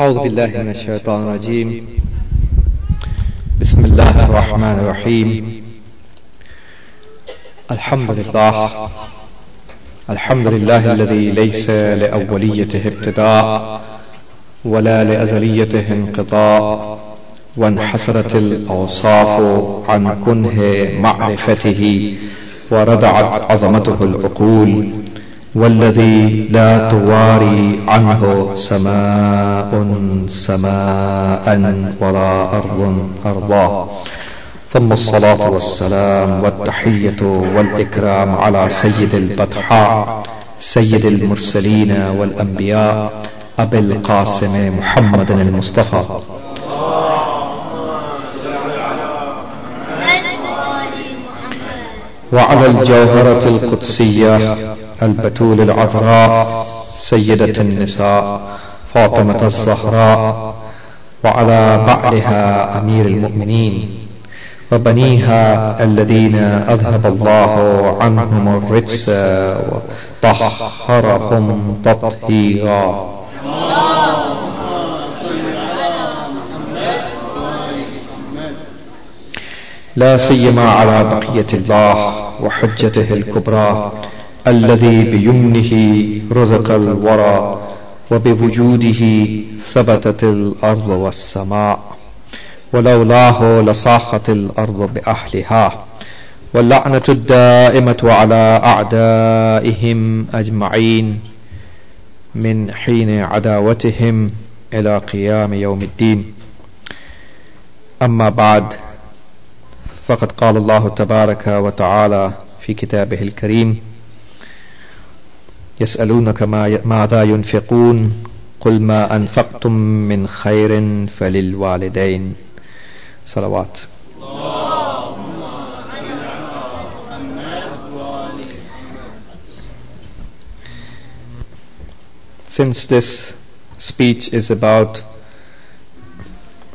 أعوذ بالله من الشيطان الرجيم بسم الله الرحمن الرحيم الحمد لله الذي ليس لأوليته ابتداء ولا لأزليته انقضاء وانحسرت الأوصاف عن كنه معرفته وردعت عظمته العقول والذي لا تواري عنه سماء ولا أرض أرضاه ثم الصلاة والسلام والتحية والإكرام على سيد البطحاء سيد المرسلين والأنبياء أبي القاسم محمد المصطفى وعلى الجوهرة القدسية البتول العذراء سيدة النساء فاطمة الزهراء وعلى بعلها أمير المؤمنين وبنيها الذين أذهب الله عنهم الرجس وطهرهم تطهيرا لا سيما على بقية الله وحجته الكبرى الذي بيمنه رزق الورى وبوجوده ثبتت الأرض والسماء ولولاه لصاخت الأرض بأهلها واللعنة الدائمة على أعدائهم أجمعين من حين عداوتهم إلى قيام يوم الدين. أما بعد، فقد قال الله تبارك وتعالى في كتابه الكريم: يسألونك ماذا ينفقون قل ما أنفقتم من خير فللوالدين. صلوات. Since this speech is about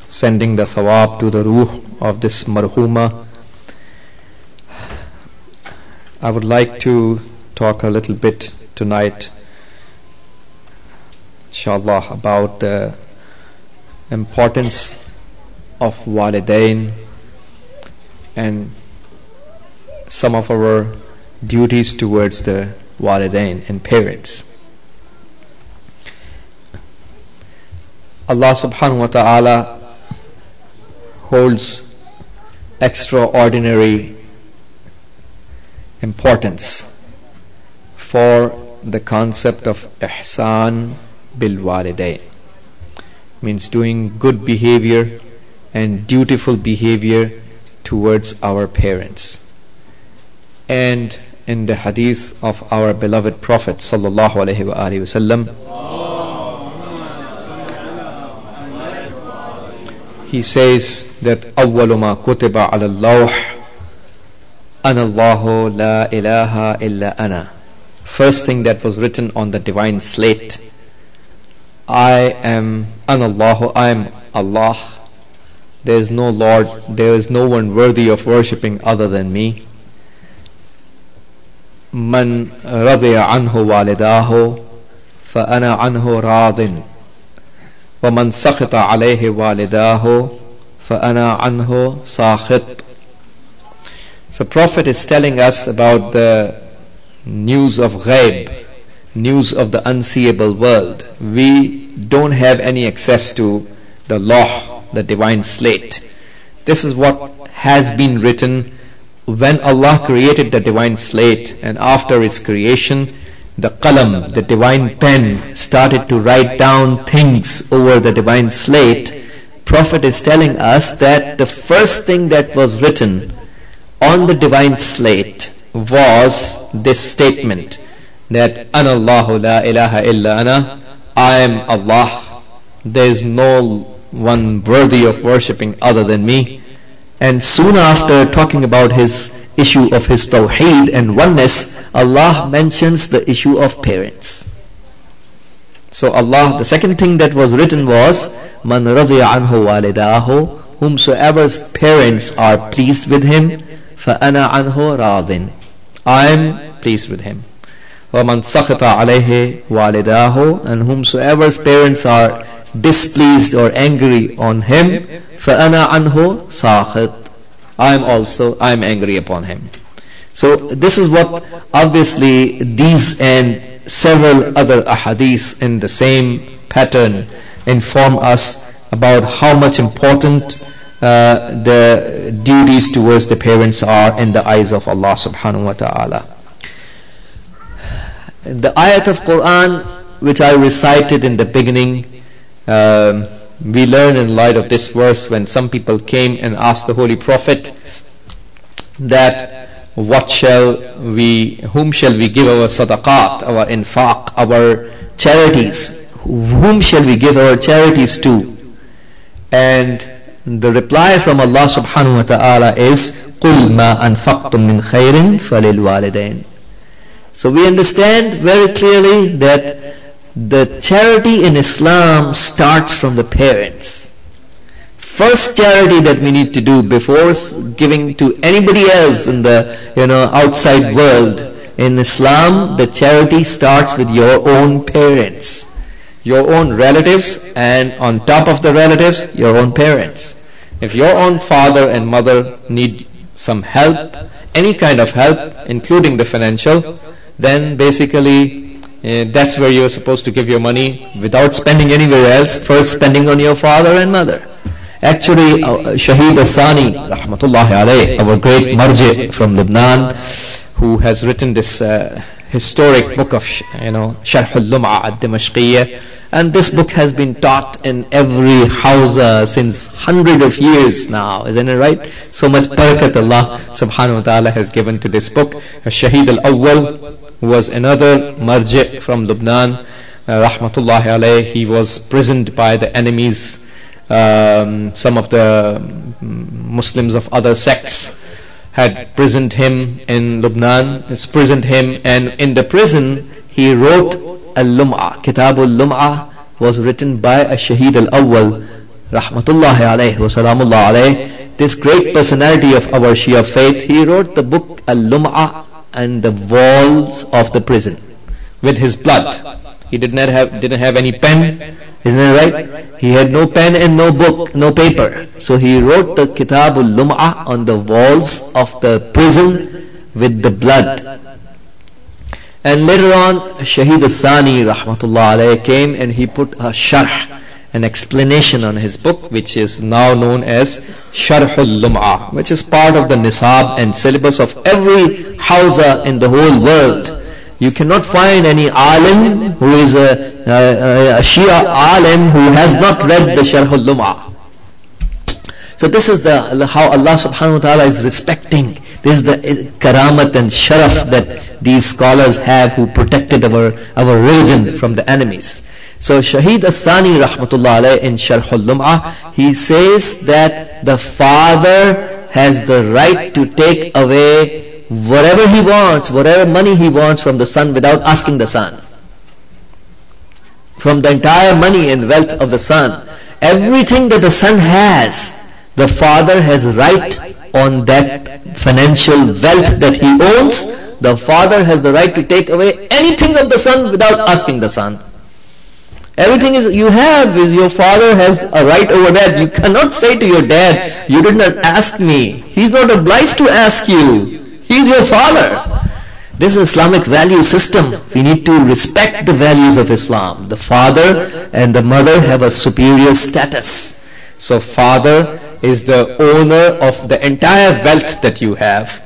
sending the thawab to the ruh of this marhuma, I would like to talk a little bit tonight, inshallah, about the importance of walidain and some of our duties towards the walidain and parents. Allah subhanahu wa ta'ala holds extraordinary importance for the concept of ihsan bil walidain, means doing good behavior and dutiful behavior towards our parents. And in the hadith of our beloved Prophet sallallahu alaihi wasallam, he says that awwalu ma kutiba ala al-lawh ana Allahu la ilaha illa ana. First thing that was written on the divine slate, I am Anallahu, I am Allah. There is no Lord, there is no one worthy of worshipping other than me. Man radiya anhu walidahu fa ana anhu radin wa man sakhita alayhi walidahu fa ana anhu sakhit. So Prophet is telling us about the news of ghaib, news of the unseeable world. We don't have any access to the law, the divine slate. This is what has been written when Allah created the divine slate, and after its creation, the qalam, the divine pen, started to write down things over the divine slate. Prophet is telling us that the first thing that was written on the divine slate was this statement, that Ana Allahu la ilaha illa ana, I am Allah, there is no one worthy of worshipping other than me. And soon after, talking about his issue of his tawheed and oneness, Allah mentions the issue of parents. So Allah, the second thing that was written was Man radiya anhu walidahu, whomsoever's parents are pleased with him, fa ana anhu radin, I am pleased with him. وَمَنْ سَخِطَ عَلَيْهِ وَالِدَاهُ, and whomsoever's parents are displeased or angry on him, فَأَنَا عَنْهُ سَاخِطٌ, I'm angry upon him. So this is what obviously these and several other ahadith in the same pattern inform us about how much important the duties towards the parents are in the eyes of Allah subhanahu wa ta'ala. The ayat of Quran which I recited in the beginning, we learn in light of this verse when some people came and asked the Holy Prophet that whom shall we give our sadaqat, our infaq, our charities, whom shall we give our charities to? And the reply from Allah subhanahu wa ta'ala is قُلْ مَا أَنفَقْتُم مِّنْ خَيْرٍ فَلِلْوَالِدَيْنِ. So we understand very clearly that the charity in Islam starts from the parents. First charity that we need to do before giving to anybody else in the outside world, in Islam the charity starts with your own parents, your own relatives, and on top of the relatives, your own parents. If your own father and mother need some help, any kind of help, including the financial, then basically that's where you're supposed to give your money without spending anywhere else, first spending on your father and mother. Actually, Shaheed Asani, rahmatullahi alayh, our great marji from Lebanon, who has written this historic book of Sharh al-Lum'a al-Dimashqiyya, and this book has been taught in every hawza since hundreds of years now, isn't it right? So much barakat Allah subhanahu wa ta'ala has given to this book. Shaheed al-Awwal, who was another marji from Lebanon, rahmatullahi alayh, he was prisoned by the enemies. Some of the Muslims of other sects had imprisoned him in Lebanon, and in the prison he wrote Al-Lum'a. Kitab Al-Lum'a was written by a Shaheed Al-Awwal, rahmatullahi alayhi wa salamullah alayhi. This great personality of our Shia faith, he wrote the book Al-Lum'a on the walls of the prison with his blood. He didn't have any pen, isn't it right? He had no pen and no book, no paper. So he wrote the Kitab al-Lum'a on the walls of the prison with the blood. And later on, Shaheed Asani, rahmatullah alayhi, came and he put a sharh, an explanation on his book, which is now known as Sharh al-Lum'a, which is part of the nisab and syllabus of every hawza in the whole world. You cannot find any alim who is a Shia alim who has not read the Sharh al-Lum'a. So this is how Allah subhanahu wa ta'ala is respecting. This is the karamat and sharaf that these scholars have who protected our religion from the enemies. So Shaheed Asani rahmatullah alayh in Sharh al-Lum'a, he says that the father has the right to take away whatever he wants, whatever money he wants from the son without asking the son. From the entire money and wealth of the son, everything that the son has, the father has right on that financial wealth that he owns. The father has the right to take away anything of the son without asking the son. Everything you have is your father has a right over that. You cannot say to your dad, you did not ask me. He's not obliged to ask you. He's your father. This is Islamic value system. We need to respect the values of Islam. The father and the mother have a superior status. So father is the owner of the entire wealth that you have.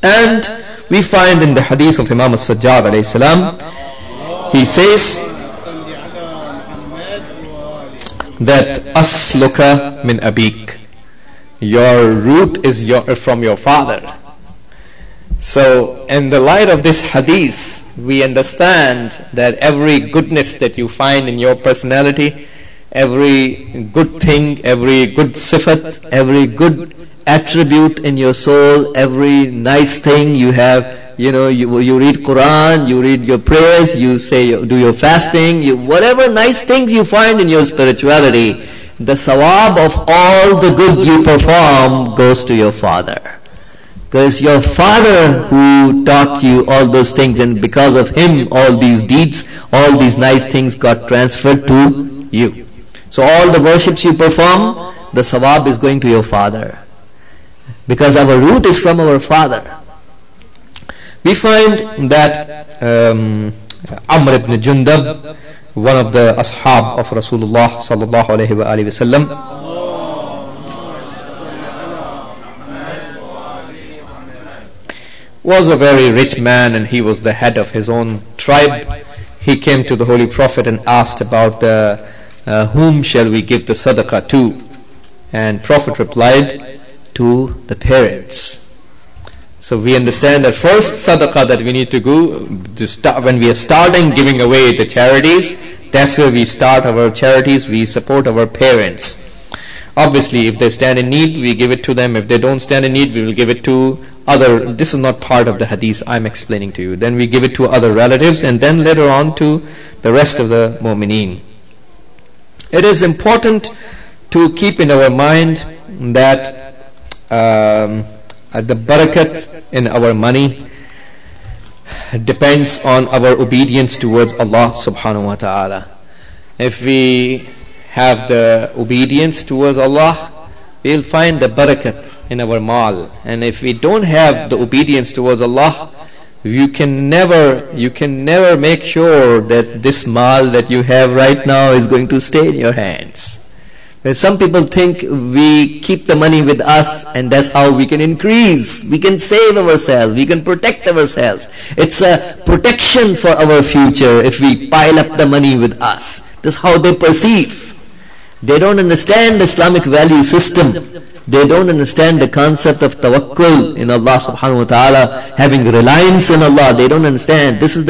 And we find in the hadith of Imam As-Sajjad alayhi salam, he says that asluka min abik, your root is from your father. So in the light of this hadith, we understand that every goodness that you find in your personality, every good thing, every good sifat, every good attribute in your soul, every nice thing you have, you read Quran, you read your prayers, you say, do your fasting, whatever nice things you find in your spirituality, the sawab of all the good you perform goes to your father. Because your father who taught you all those things, and because of him all these deeds, all these nice things got transferred to you. So all the worships you perform, the sawab is going to your father, because our root is from our father. We find that Amr ibn Jundab, one of the ashab of Rasulullah sallallahu alaihi wasallam, was a very rich man, and he was the head of his own tribe. He came to the Holy Prophet and asked about whom shall we give the sadaqah to? And Prophet replied, to the parents. So we understand that first sadaqah that we need to go to start, when we are starting giving away the charities, that's where we start our charities. We support our parents. Obviously, if they stand in need, we give it to them. If they don't stand in need, we will give it to other. This is not part of the hadith I'm explaining to you. Then we give it to other relatives, and then later on to the rest of the mu'mineen. It is important to keep in our mind that the barakat in our money depends on our obedience towards Allah subhanahu wa ta'ala. If we have the obedience towards Allah, we'll find the barakat in our mal. And if we don't have the obedience towards Allah, you can never make sure that this mal that you have right now is going to stay in your hands. Some people think we keep the money with us and that's how we can increase, we can save ourselves, we can protect ourselves. It's a protection for our future if we pile up the money with us. That's how they perceive. They don't understand the Islamic value system. They don't understand the concept of tawakkul in Allah subhanahu wa ta'ala, having reliance in Allah. They don't understand. This is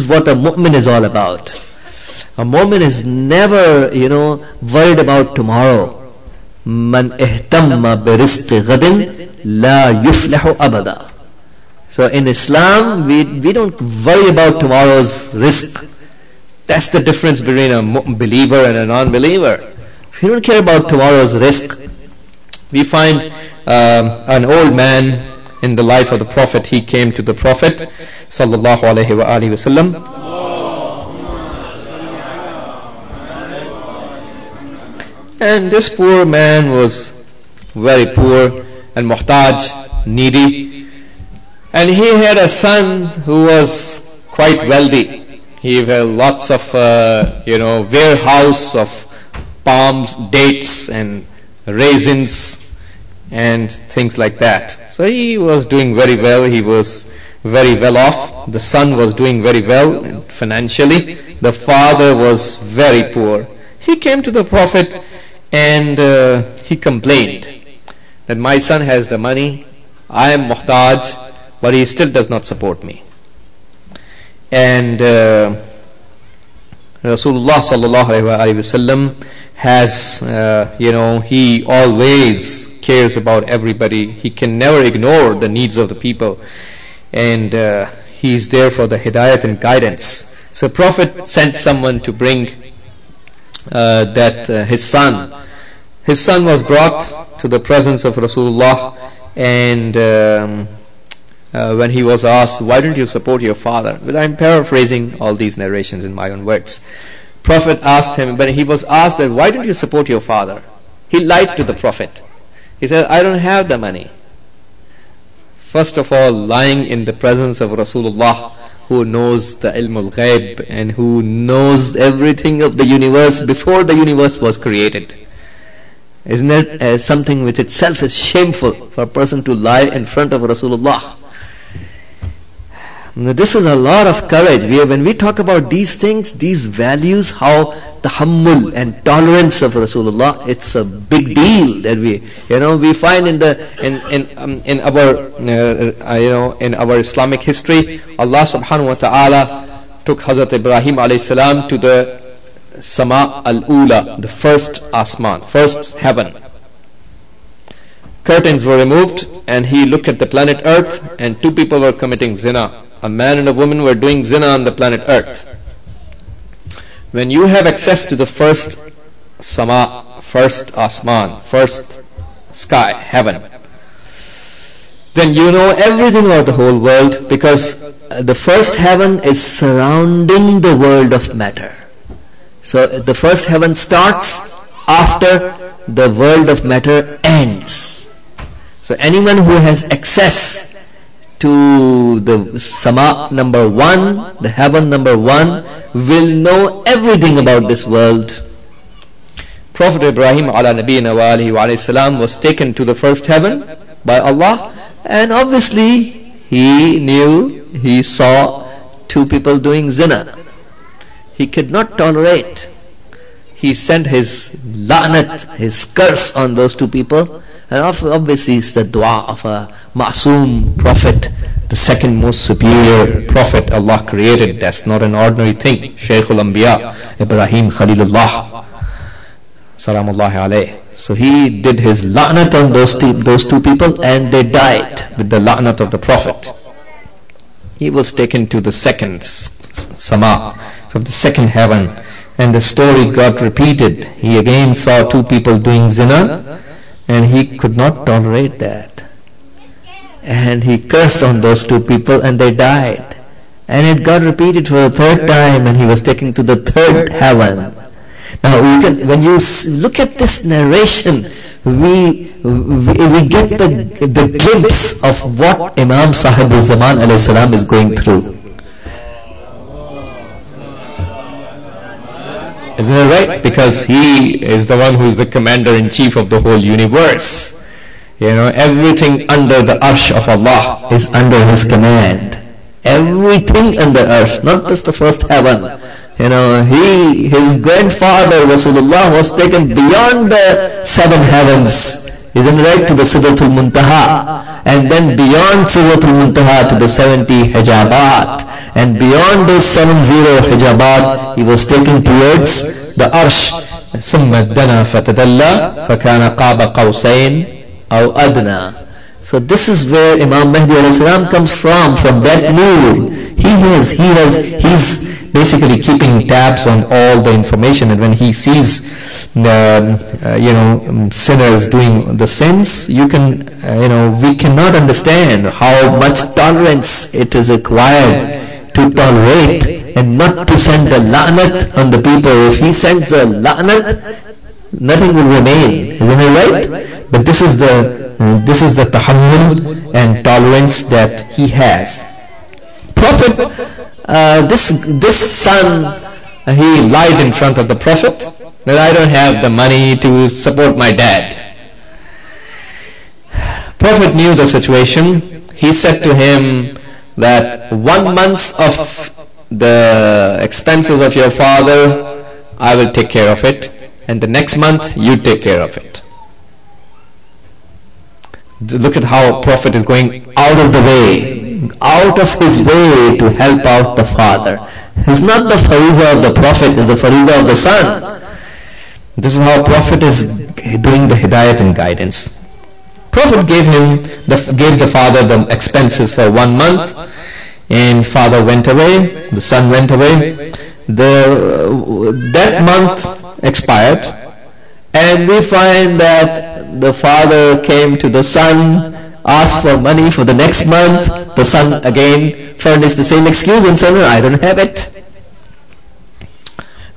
what a mu'min is all about. A mu'min is never, worried about tomorrow. Man ihtamma bi rizqi ghadin la yuflihu abada. So in Islam, we don't worry about tomorrow's risk. That's the difference between a believer and a non-believer. We don't care about tomorrow's risk. We find an old man in the life of the Prophet. He came to the Prophet sallallahu alaihi wasallam. And this poor man was very poor and muhtaj, needy. And he had a son who was quite wealthy. He had lots of, warehouse of palms, dates and raisins and things like that. So he was doing very well. He was very well off. The son was doing very well financially. The father was very poor. He came to the Prophet and he complained that my son has the money, I am muhtaj, but he still does not support me. And Rasulullah sallallahu alaihi wasallam has, he always cares about everybody. He can never ignore the needs of the people, and he is there for the hidayat and guidance. So Prophet sent someone to bring his son. His son was brought to the presence of Rasulullah, and when he was asked, why don't you support your father? But I'm paraphrasing all these narrations in my own words. Prophet asked him, when he was asked that, why don't you support your father? He lied to the Prophet. He said, I don't have the money. First of all, lying in the presence of Rasulullah, who knows the ilm al-ghaib and who knows everything of the universe before the universe was created. Isn't it something which itself is shameful for a person to lie in front of Rasulullah? Now, this is a lot of courage. When we talk about these things, these values, how tahammul and tolerance of Rasulullah, it's a big deal that we find in our Islamic history. Allah subhanahu wa ta'ala took Hazrat Ibrahim alayhi salam to the Sama al-Ula, the first asman, first heaven. Curtains were removed and he looked at the planet Earth, and two people were committing zina. A man and a woman were doing zina on the planet Earth. When you have access to the first Sama, first asman, first sky, heaven, then you know everything about the whole world, because the first heaven is surrounding the world of matter. So the first heaven starts after the world of matter ends. So anyone who has access to the sama number 1, the heaven number 1, will know everything about this world. Prophet Ibrahim ala nabiyina wa alihi wa salam was taken to the first heaven by Allah, and obviously he saw 2 people doing zina. He could not tolerate. He sent his la'nat, his curse on those 2 people, and obviously it's the dua of a ma'soom prophet, the second most superior prophet Allah created. That's not an ordinary thing. Shaykhul Anbiya Ibrahim Khalilullah Salamullahi alayhi. So he did his la'nat on those two people, and they died with the la'nat of the prophet. He was taken to the second sama, from the second heaven, and the story got repeated. He again saw 2 people doing zina, and he could not tolerate that, and he cursed on those 2 people, and they died. And it got repeated for the 3rd time, and he was taken to the 3rd heaven. Now when you look at this narration, we get the glimpse of what Imam Sahib al-Zaman alayhi salam is going through. Isn't it right? Because he is the one who is the commander-in-chief of the whole universe. You know, everything under the arsh of Allah is under his command. Everything under arsh, not just the first heaven. You know, his grandfather Rasulullah was taken beyond the 7 heavens, isn't it right, to the Sidratul Muntaha, and then beyond Sidratul Muntaha to the 70 hijabat, and beyond those 70 hijabat he was taken towards the arsh. ثم دنا فتدلى فكان قاب قوسين أو أدنى. So this is where Imam Mahdi alayhi salam comes from that nur. He's basically keeping tabs on all the information, and when he sees sinners doing the sins, we cannot understand how much tolerance it is required to tolerate and not to send the la'nat on the people. If he sends a la'nat, nothing will remain, isn't it right? But this is the tahammul and tolerance that he has. Prophet, this son, he lied in front of the Prophet that I don't have the money to support my dad. Prophet knew the situation. He said to him that 1 month of the expenses of your father, I will take care of it, and the next month you take care of it. Look at how Prophet is going out of his way to help out the father. It's not the faridah of the Prophet, it's the faridah of the son. This is how Prophet is doing the hidayat and guidance. Prophet gave the father the expenses for 1 month, and father went away, the son went away. That month expired, and we find that the father came to the son, asked for money for the next month. The son again furnished the same excuse and said, I don't have it.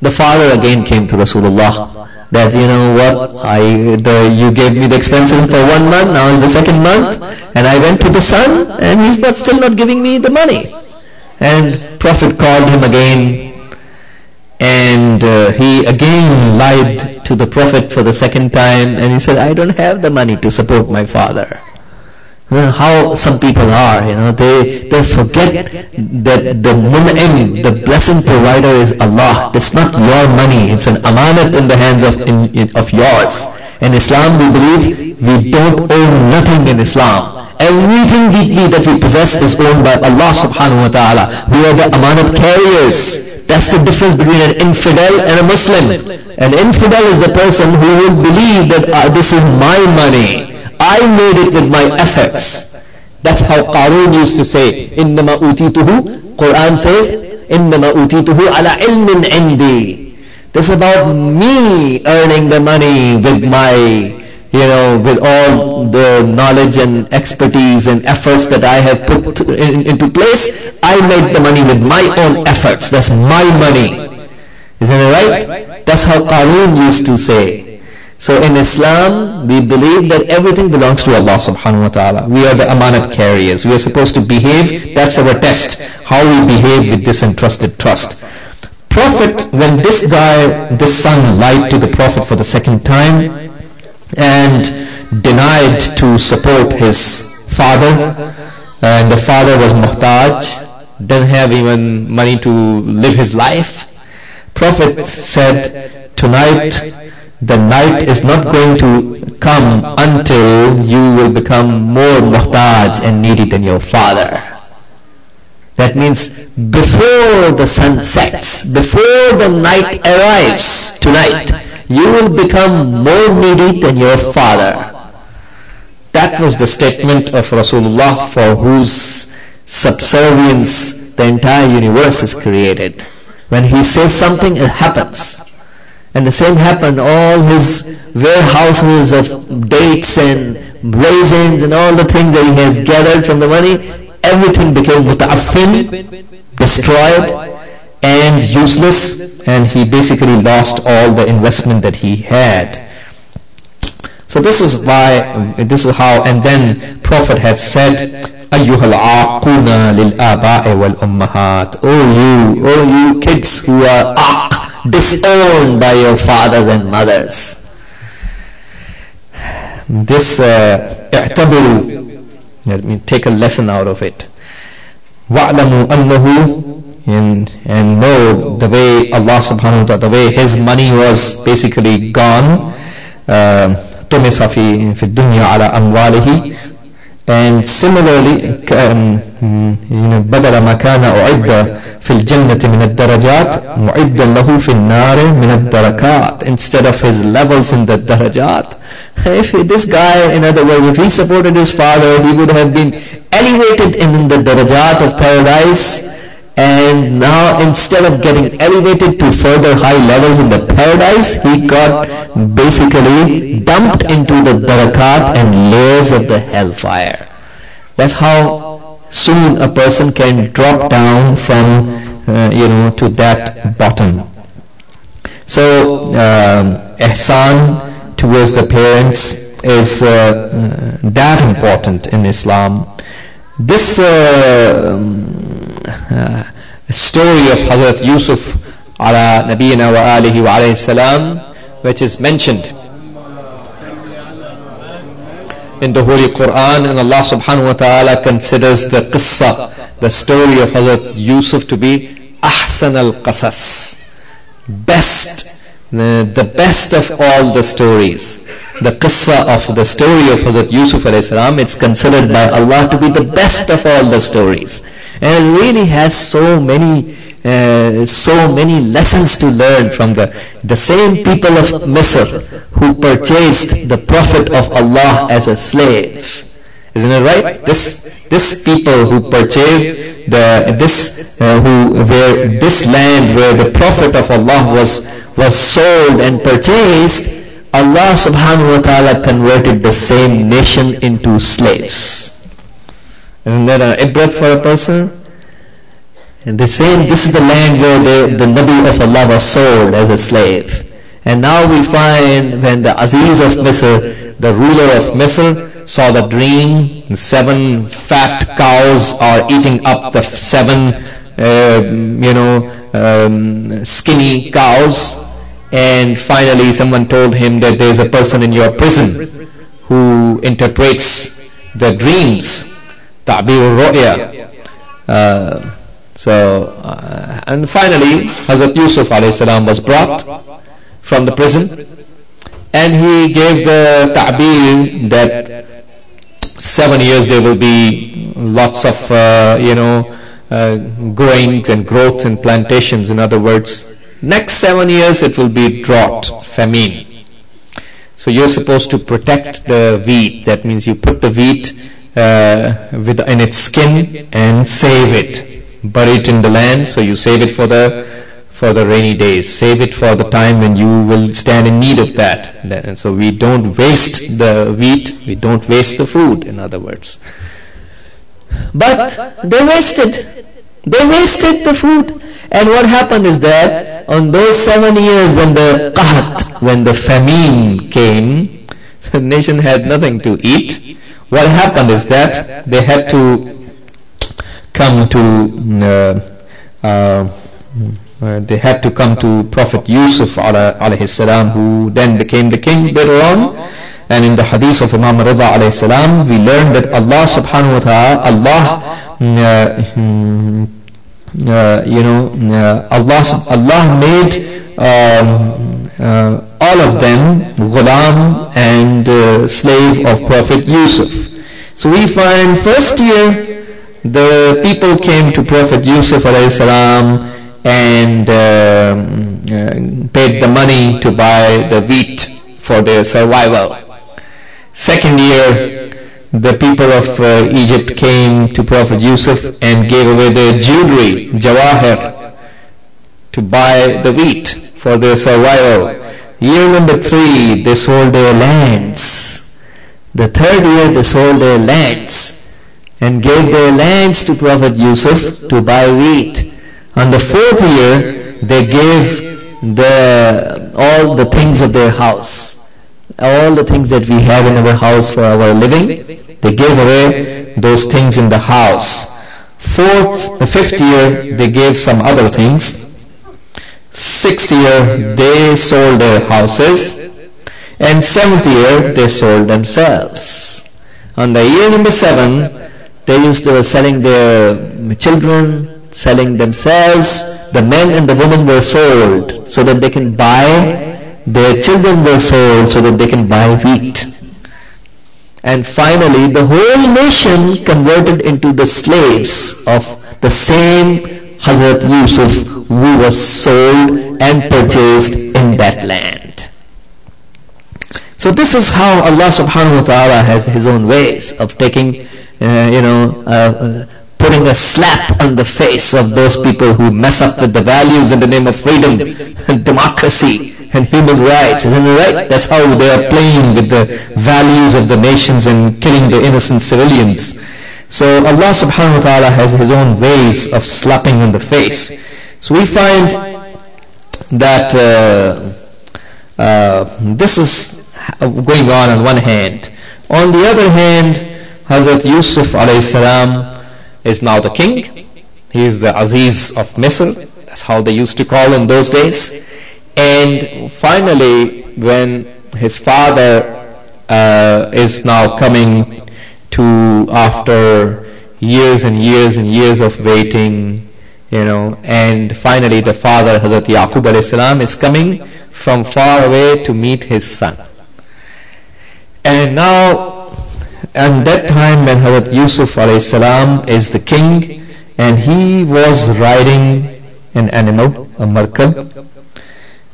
The father again came to Rasulullah that, you know what, you gave me the expenses for 1 month, now is the 2nd month, and I went to the son and he's still not giving me the money. And Prophet called him again, and he again lied to the Prophet for the 2nd time, and he said, I don't have the money to support my father. How some people are, they forget that the mun'im, the blessing provider, is Allah. It's not your money, it's an amanat in the hands of yours. In Islam we believe we don't own nothing in Islam. Everything that we possess is owned by Allah subhanahu wa ta'ala. We are the amanat carriers. That's the difference between an infidel and a Muslim. An infidel is the person who will believe that this is my money, I made it with my efforts. That's how Qarun used to say, إِنَّمَا أُوتِيتُهُ. Quran says, إِنَّمَا أُوتِيتُهُ عَلَى عِلْمٍ عِنْدِي. This is about me earning the money with my, with all the knowledge and expertise and efforts that I have put into place. I made the money with my own efforts. That's my money. Isn't it right? That's how Qarun used to say. So in Islam, we believe that everything belongs to Allah subhanahu wa ta'ala. We are the amanat carriers. We are supposed to behave. That's our test. How we behave with this entrusted trust. Prophet, when this son lied to the Prophet for the second time and denied to support his father, and the father was muhtaj, didn't have even money to live his life, Prophet said, tonight the night is not going to come until you will become more muhtaj and needy than your father. That means before the sun sets, before the night arrives tonight, you will become more needy than your father. That was the statement of Rasulullah, for whose subservience the entire universe is created. When he says something, it happens. And the same happened. All his warehouses of dates and raisins and all the things that he has gathered from the money, everything became muta'affin, destroyed and useless, and he basically lost all the investment that he had. So this is how, and then Prophet had said, Ayyuhal aaquna lil aba'i wal ummahat. Oh you kids who are disowned by your fathers and mothers. This i'tabiru, let me take a lesson out of it. Wa'lamu annahu, and know the way Allah subhanahu wa ta'ala, the way his money was basically gone. طمس في الدنيا على أمواله. And similarly, بدل ما كان أعد في الجنة من الدرجات معدا له في النار من الدركات. Instead of his levels in the darajat, if this guy, in other words, if he supported his father, he would have been elevated in the darajat of paradise. And now, instead of getting elevated to further high levels in the paradise, he got basically dumped into the darakat and layers of the hellfire. That's how soon a person can drop down from to that bottom. So ihsan towards the parents is that important in Islam. This story of Hazrat Yusuf ala nabiyina wa alihi wa alayhi salam, which is mentioned in the Holy Quran, and Allah subhanahu wa ta'ala considers the qissa, the story of Hazrat Yusuf, to be ahsan al-qasas, the best of all the stories. The qissa of the story of Hazrat Yusuf alayhi salam, it's considered by Allah to be the best of all the stories. And it really has so many lessons to learn from the same people of Misr who purchased the Prophet of Allah as a slave. Isn't it right? This people who purchased this land where the Prophet of Allah was sold and purchased, Allah subhanahu wa ta'ala converted the same nation into slaves. Isn't that an ibrat for a person? And this is the land where the Nabi of Allah was sold as a slave. And now we find when the Aziz of Misr, the ruler of Misr, saw the dream, the 7 fat cows are eating up the 7 skinny cows. And finally someone told him that there is a person in your prison who interprets the dreams, ta'bir ru'ya. And finally Hazrat Yusuf alayhi salam was brought from the prison, and he gave the ta'bir that 7 years there will be lots of growing and growth and plantations. In other words, next 7 years it will be drought, famine. So you're supposed to protect the wheat. That means you put the wheat in its skin and save it, bury it in the land. So you save it for the rainy days, save it for the time when you will stand in need of that. And so we don't waste the wheat, we don't waste the food, in other words. But they wasted the food. And what happened is that on those 7 years when the qahat, when the famine came, the nation had nothing to eat. What happened is that they had to come to Prophet Yusuf alayhi salam, who then became the king later on. And in the hadith of Imam Rida alayhi salam, we learned that Allah subhanahu wa ta'ala, Allah made all of them ghulam and slave of Prophet Yusuf. So we find first year the people came to Prophet Yusuf alayhi salam and paid the money to buy the wheat for their survival. Second year, the people of Egypt came to Prophet Yusuf and gave away their jewelry, jawahir, to buy the wheat for their survival. Year number 3, they sold their lands. The third year, they sold their lands and gave their lands to Prophet Yusuf to buy wheat. On the 4th year, they gave all the things of their house. All the things that we have in our house for our living, they gave away those things in the house. 5th year, they gave some other things. 6th year, they sold their houses. And 7th year, they sold themselves. On the year number 7, they were selling their children, selling themselves. The men and the women were sold so that they can buy. Their children were sold so that they can buy wheat. And finally, the whole nation converted into the slaves of the same Hazrat Yusuf who was sold and purchased in that land. So this is how Allah subhanahu wa ta'ala has His own ways of taking, putting a slap on the face of those people who mess up with the values in the name of freedom and democracy and human rights. Isn't it right? That's how they are playing with the values of the nations and killing the innocent civilians. So Allah subhanahu wa ta'ala has His own ways of slapping on the face. So we find that this is going on one hand. On the other hand, Hazrat Yusuf alayhi salam is now the king. He is the Aziz of Misr. That's how they used to call in those days. And finally, when his father is now coming to, after years and years and years of waiting, and finally the father, Hazrat Yaqub alayhi salam, is coming from far away to meet his son. And now, at that time when Hazrat Yusuf alayhi salam is the king, and he was riding an animal, a markab,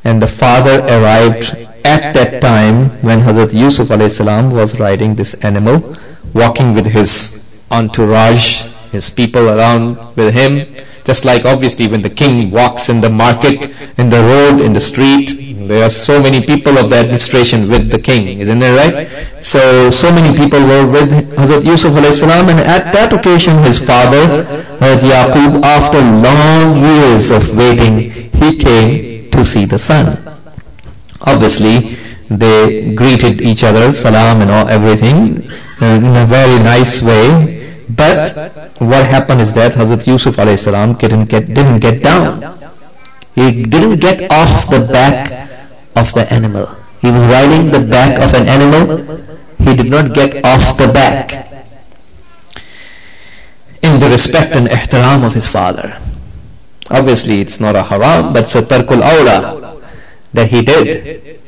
and the father arrived at that time when Hazrat Yusuf alayhi salam was riding this animal, walking with his entourage, his people around with him, just like obviously when the king walks in the market, in the road, in the street, there are so many people of the administration with the king, isn't it right? So many people were with Hazrat Yusuf alayhi salam, and at that occasion his father, Hazrat Yaqub, after long years of waiting, he came to see the son. Obviously, they greeted each other, salam and everything, in a very nice way. But what happened is that Hazrat Yusuf alayhi salam didn't get down. He didn't get off the back of the animal. He was riding the back of an animal. He did not get off the back in the respect and ihtiram of his father. Obviously, it's not a haram, but it's a tarkul awla that he did.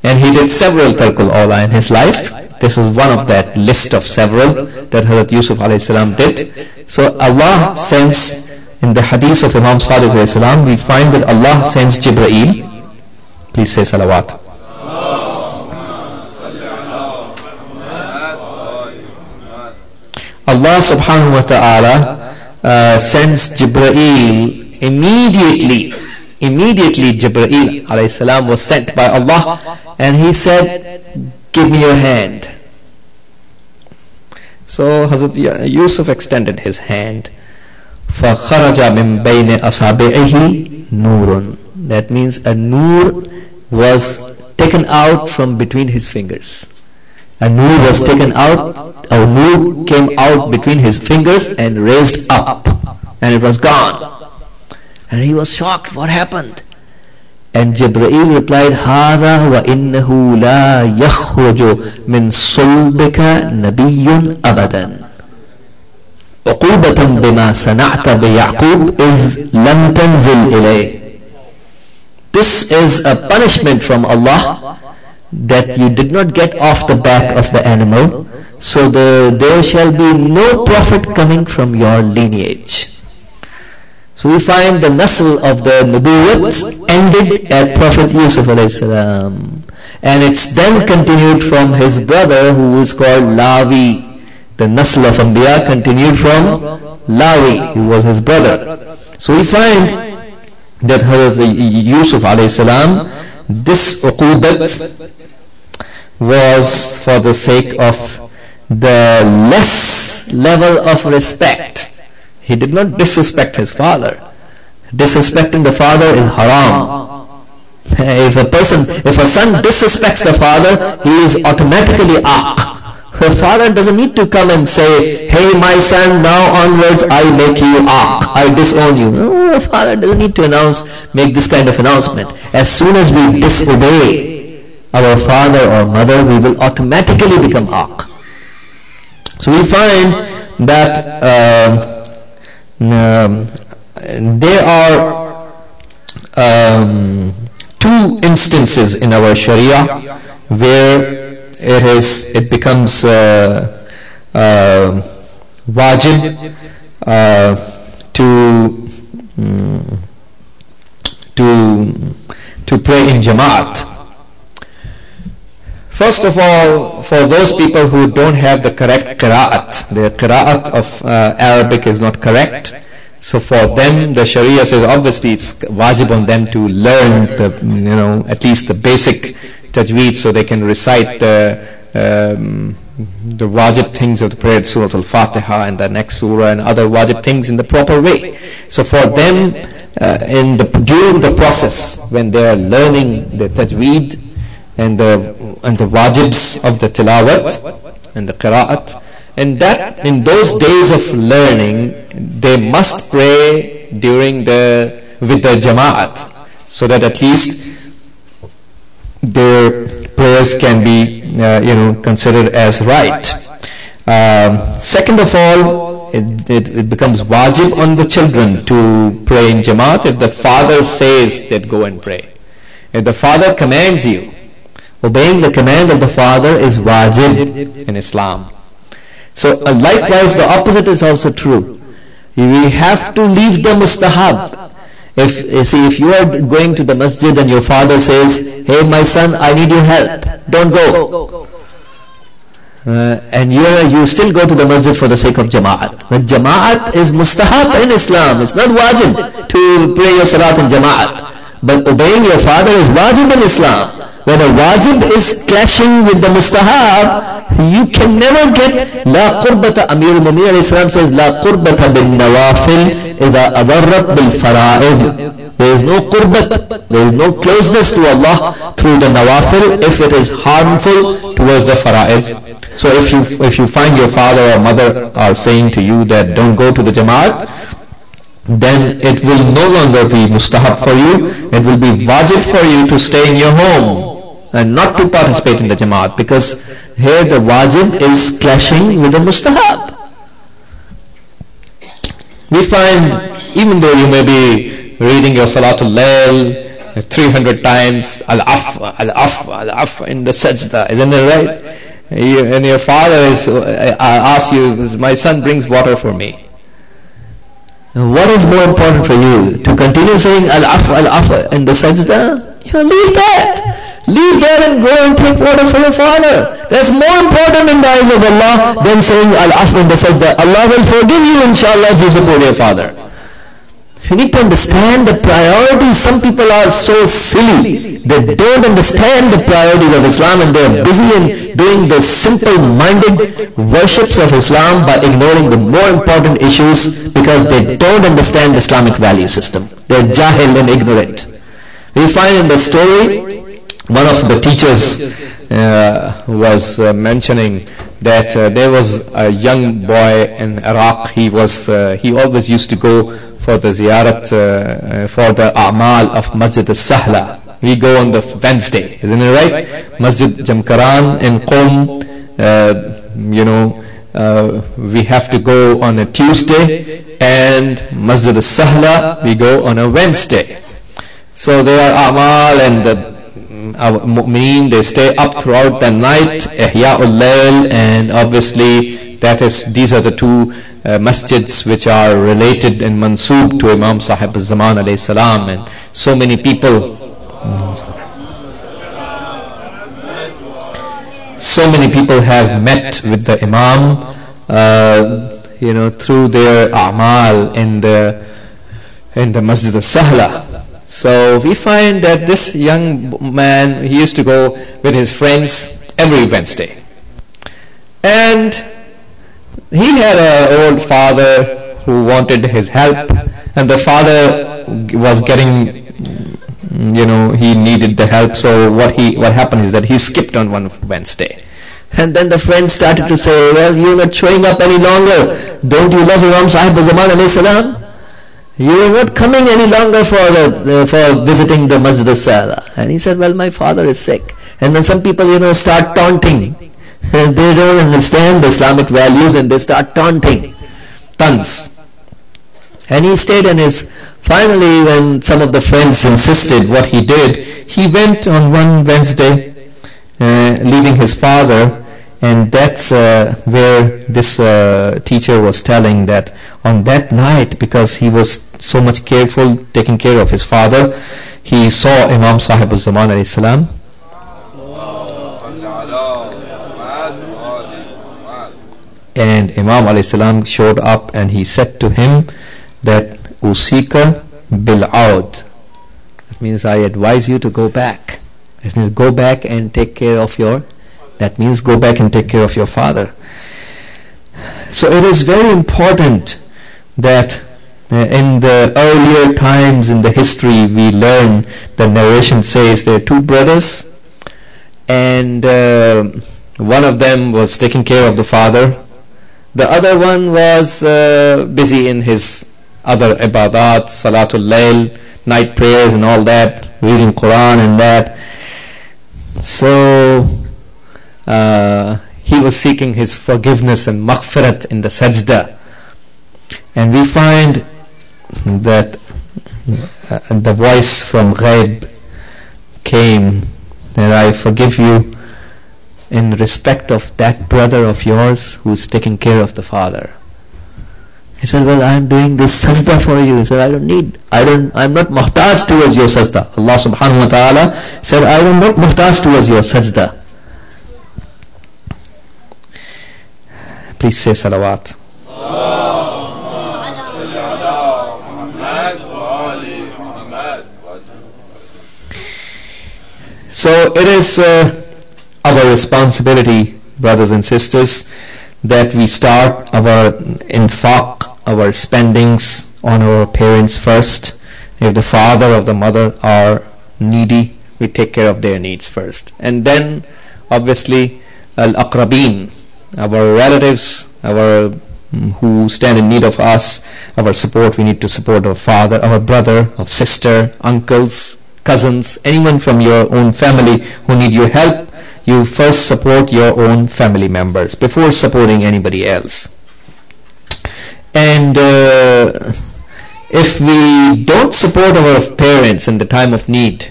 And he did several tarkul awla in his life. This is one of that list of several that Hazrat Yusuf alayhi salam did. So Allah sends, in the hadith of Imam Sadiq alayhi salam, we find that Allah sends Jibreel. Please say salawat. Allah subhanahu wa ta'ala sends Jibreel immediately. Immediately Jibreel alayhi salam was sent by Allah, and he said, give me your hand. So Hazrat Yusuf extended his hand. فَخَرَجَ مِنْ بَيْنِ أَصَابِعِهِ نُورٌ. That means a nur was taken out from between his fingers. A nur was taken out, a nur came out between his fingers and raised up, and it was gone. And he was shocked, what happened? And Jibreel replied, هَذَا وَإِنَّهُ لَا يَخْرُجُ مِنْ صُلْبِكَ نَبِيٌّ أَبَدًا عُقُوبَةً بِمَا صَنَعْتَ بِيَعْقُوبٍ إِذْ لَمْ تَنْزِلْ إِلَيْهِ. This is a punishment from Allah that you did not get off the back of the animal, so there shall be no prophet coming from your lineage. So we find the nasl of the Nubuwwat ended at Prophet Yusuf alayhi salam, and it's then continued from his brother who is called Lawi. The nasl of Anbiya continued from Lawi, who was his brother. So we find that Hazrat Yusuf alayhi salam, this uqubat was for the sake of the less level of respect. He did not disrespect his father. Disrespecting the father is haram. If a son disrespects the father, he is automatically aq. The father doesn't need to come and say, hey my son, now onwards I make you aq, I disown you. No, the father doesn't need to make this kind of announcement. As soon as we disobey our father or mother, we will automatically become aq. So we find that there are two instances in our Sharia where it becomes wajib to pray in Jama'at. First of all, for those people who don't have the correct qira'at, the qira'at of Arabic is not correct, so for them the Sharia says obviously it's wajib on them to learn at least the basic tajweed, so they can recite the wajib things of the prayer, Surah Al-Fatiha and the next surah and other wajib things in the proper way. So for them, during the process when they are learning the tajweed and the wajibs of the tilawat and the qira'at, and that in those days of learning they must pray with the jama'at, so that at least their prayers can be considered as right. Second of all, it becomes wajib on the children to pray in Jamaat if the father says that go and pray. If the father commands you, obeying the command of the father is wajib in Islam. So likewise the opposite is also true. We have to leave the mustahab. If you are going to the masjid and your father says, hey my son, I need your help, don't go, and you still go to the masjid for the sake of jama'at. But jama'at is mustahab in Islam. It's not wajib to pray your salat in jama'at, but obeying your father is wajib in Islam. When a wajib is clashing with the mustahab, you can never get la qurbata. Amir al-Mu'minin alayhi salam says la qurbata bin nawafil idha adarrat bil fara'id. There is no qurbat, there is no closeness to Allah through the nawafil if it is harmful towards the fara'id. So if you find your father or mother are saying to you that don't go to the Jamaat, then it will no longer be mustahab for you. It will be wajib for you to stay in your home and not to participate in the Jamaat, because here the wajib is clashing with the mustahab. We find, even though you may be reading your Salatul Layl 300 times, Al-Afwa, Al-Afwa, Al-Afwa in the sajda, isn't it right? And your father asks you, my son brings water for me. What is more important for you? To continue saying Al-Afwa, Al-Afwa in the sajda? Leave that. Leave that and go and take water for your father. That's more important in the eyes of Allah than saying Al-Afwa in the sajda. Allah will forgive you inshallah if you support your father. You need to understand the priorities. Some people are so silly. They don't understand the priorities of Islam, and they are busy in doing the simple-minded worships of Islam by ignoring the more important issues because they don't understand the Islamic value system. They are jahil and ignorant. We find in the story, one of the teachers was mentioning that there was a young boy in Iraq. He always used to go for the ziyarat, for the a'mal of Masjid al-Sahla. We go on the Wednesday, isn't it right? Masjid Jamkaran in Qom, we have to go on a Tuesday, and Masjid al-Sahla we go on a Wednesday. So there are a'mal, and the mu'mineen, they stay up throughout the night, Ihya'ul Layl, and obviously these are the two masjids which are related and mansoob to Imam Sahib al-Zaman alayhi salam, and so many people have met with the Imam through their a'mal in the Masjid al-Sahla. So we find that this young man, he used to go with his friends every Wednesday, and he had an old father who wanted his help, and the father was getting, he needed the help. So what happened is that he skipped on one Wednesday, and then the friends started to say, well, you're not showing up any longer. Don't you love Imam Sahib al-Zaman alayhi salam? You are not coming any longer for visiting the Masjid al-Sahla. And he said, well, my father is sick. And then some people, start taunting. They don't understand the Islamic values, and they start taunting. Tons. And he stayed, and finally, when some of the friends insisted, what he did, he went on one Wednesday, leaving his father. And that's where this teacher was telling that on that night, because he was so much careful taking care of his father, he saw Imam Sahib al-Zaman alayhi salam. And Imam alayhi salam showed up, and he said to him that Usika bil-aud. That means I advise you to go back. It means go back and take care of your father. So it is very important that in the earlier times in the history we learn, the narration says there are two brothers, and one of them was taking care of the father. The other one was busy in his other ibadat, salatul layl, night prayers and all that, reading Quran and that. So he was seeking his forgiveness and maghfirat in the sajda. And we find that the voice from Ghaib came, that I forgive you in respect of that brother of yours who's taking care of the father. He said, well, I'm doing this sajda for you. He said, I'm not muhtaj towards your sajda. Allah subhanahu wa ta'ala said, I am not muhtaj towards your sajda. Please say salawat. So it is our responsibility, brothers and sisters, that we start our infaq, our spendings on our parents first. If the father or the mother are needy, we take care of their needs first. And then obviously al-aqrabeen, our relatives, who stand in need of us, our support. We need to support our father, our brother, our sister, uncles, cousins, anyone from your own family who need your help. You first support your own family members before supporting anybody else. And if we don't support our parents in the time of need,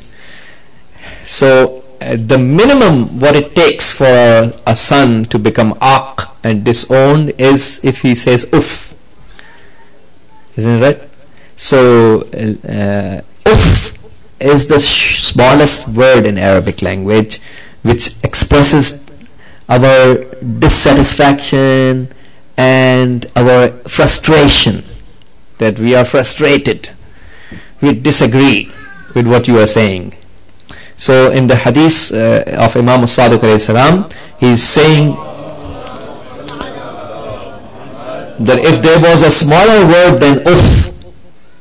so the minimum what it takes for a son to become aq and disowned is if he says uff. Isn't it right? So uff is the smallest word in Arabic language, which expresses our dissatisfaction and our frustration, that we are frustrated. we disagree with what you are saying. So in the hadith of Imam Sadiq alayhi salam, he's saying that if there was a smaller word than uff,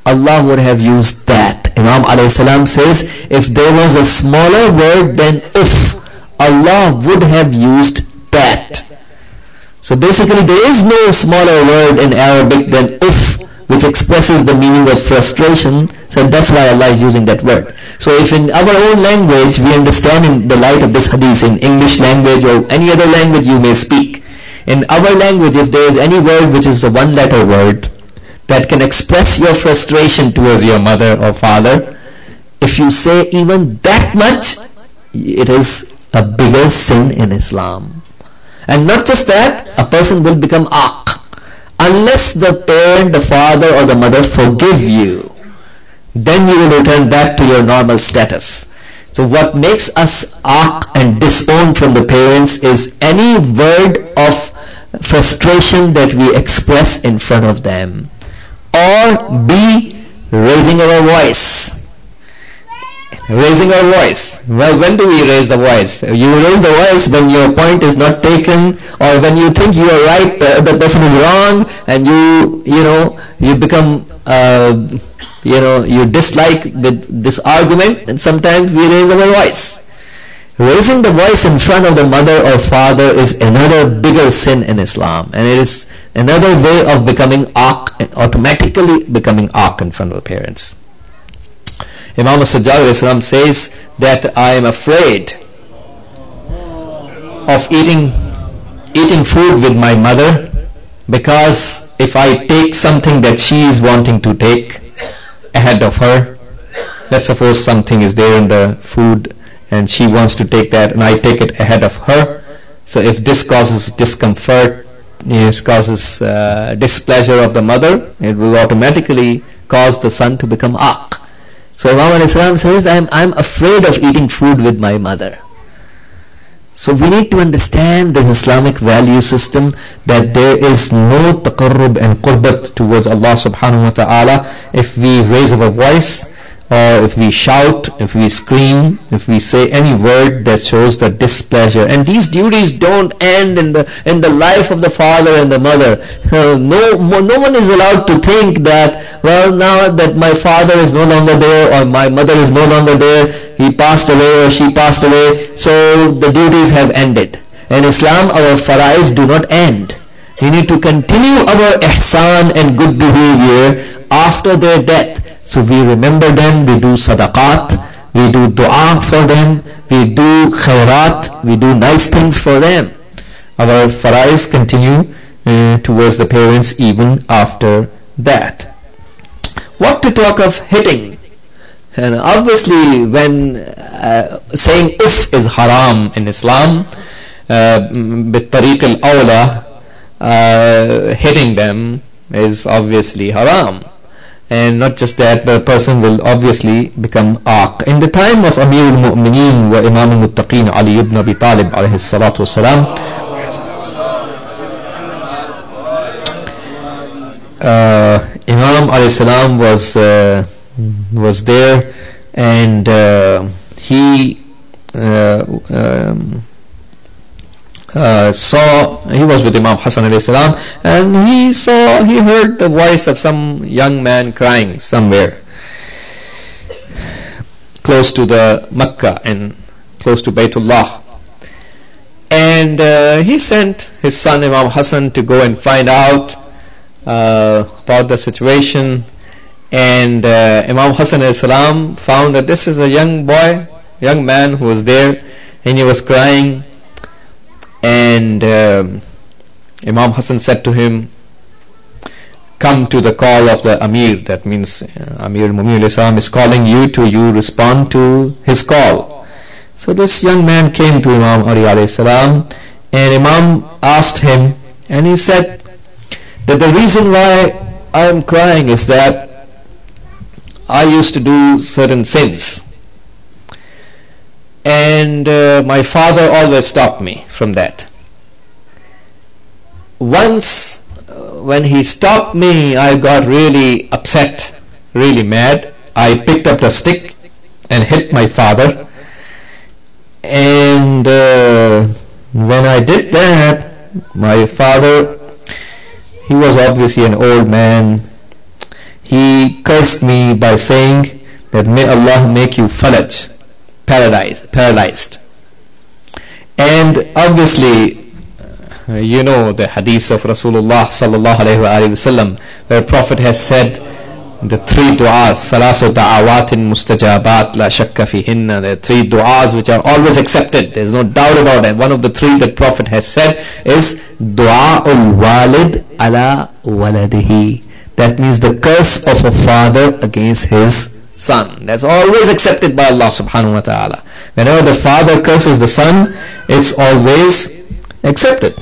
Allah would have used that. Imam alayhi salam says, if there was a smaller word than uff, Allah would have used that. So basically there is no smaller word in Arabic than uff, which expresses the meaning of frustration. So that's why Allah is using that word. So if in our own language we understand in the light of this hadith, in English language or any other language you may speak, in our language if there is any word which is a one-letter word that can express your frustration towards your mother or father, if you say even that much, it is a bigger sin in Islam. And not just that, a person will become aq. Unless the parent, the father or the mother forgive you, then you will return back to your normal status. So what makes us aq and disown from the parents is any word of frustration that we express in front of them, or B, raising our voice. Raising our voice. Well, when do we raise the voice? You raise the voice when your point is not taken, or when you think you are right, the other person is wrong, and you become you dislike this argument, and sometimes we raise our voice. Raising the voice in front of the mother or father is another bigger sin in Islam, and it is another way of becoming aq, automatically becoming aq in front of the parents. Imam Sajjad says that I am afraid of eating food with my mother, because if I take something that she is wanting to take ahead of her, let's suppose something is there in the food and she wants to take that and I take it ahead of her, so if this causes discomfort, it causes displeasure of the mother, it will automatically cause the son to become aq. So Imam al-Islam says, I'm afraid of eating food with my mother. So we need to understand this Islamic value system, that there is no taqarrub and qurbat towards Allah subhanahu wa ta'ala if we raise our voice, or if we shout, if we scream, if we say any word that shows the displeasure. And these duties don't end in the life of the father and the mother. No one is allowed to think that, well, now that my father is no longer there or my mother is no longer there, he passed away or she passed away, so the duties have ended. In Islam, our farais do not end. We need to continue our ihsan and good behavior after their death. So we remember them, we do sadaqat, we do dua for them, we do khairat, we do nice things for them. Our farais continue towards the parents even after that. What to talk of hitting? And obviously when saying uff is haram in Islam, بِالطَّرِيقِ الْأَوْلَى, hitting them is obviously haram. And not just that, but a person will obviously become aq. In the time of Amir al-Mu'mineen wa Imam al-Muttaqeen Ali ibn Abi Talib alayhi salatu wasalam, Imam alayhi salam was there, and he he was with Imam Hassan alayhi salam, and he heard the voice of some young man crying somewhere close to the Makkah and close to Baytullah, and he sent his son Imam Hassan to go and find out about the situation. And Imam Hassan alayhi salam found that this is a young man who was there, and he was crying. And Imam Hassan said to him, come to the call of the Amir. That means Amir al-Mu'minin is calling you to you respond to his call. So this young man came to Imam Ali alayhi salam, and Imam asked him, and he said that the reason why I am crying is that I used to do certain sins, and my father always stopped me from that. Once when he stopped me, I got really upset, really mad. I picked up the stick and hit my father. And when I did that, my father, he was obviously an old man. He cursed me by saying that may Allah make you falaj, paralyzed. And obviously, you know the hadith of Rasulullah sallallahu alaihi wasallam, where Prophet has said the three du'as, salasu da'awatin mustajabat la shakka fihinna, the three du'as which are always accepted, there's no doubt about it. One of the three that Prophet has said is du'a'ul walid ala waladihi. That means the curse of a father against his son. That's always accepted by Allah subhanahu wa ta'ala. Whenever the father curses the son, it's always accepted.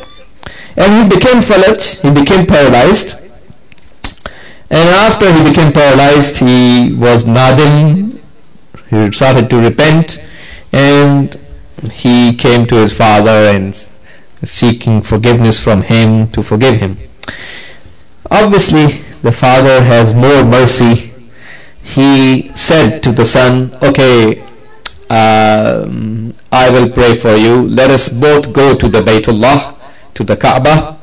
And he became falaj, he became paralyzed. And after he became paralyzed, he was nadim, he started to repent, and he came to his father and seeking forgiveness from him to forgive him. Obviously, the father has more mercy. He said to the son, okay, I will pray for you. Let us both go to the Baytullah, to the Kaaba.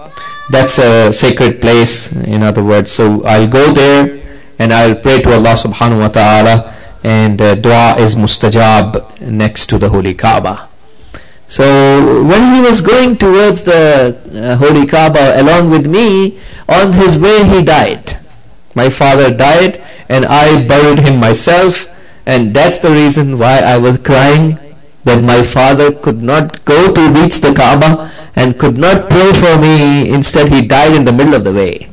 That's a sacred place, in other words. So I'll go there and I'll pray to Allah subhanahu wa ta'ala, and dua is mustajab next to the holy Kaaba. So when he was going towards the holy Kaaba along with me, on his way he died. My father died and I buried him myself, and that's the reason why I was crying, that my father could not go to reach the Kaaba and could not pray for me. Instead he died in the middle of the way.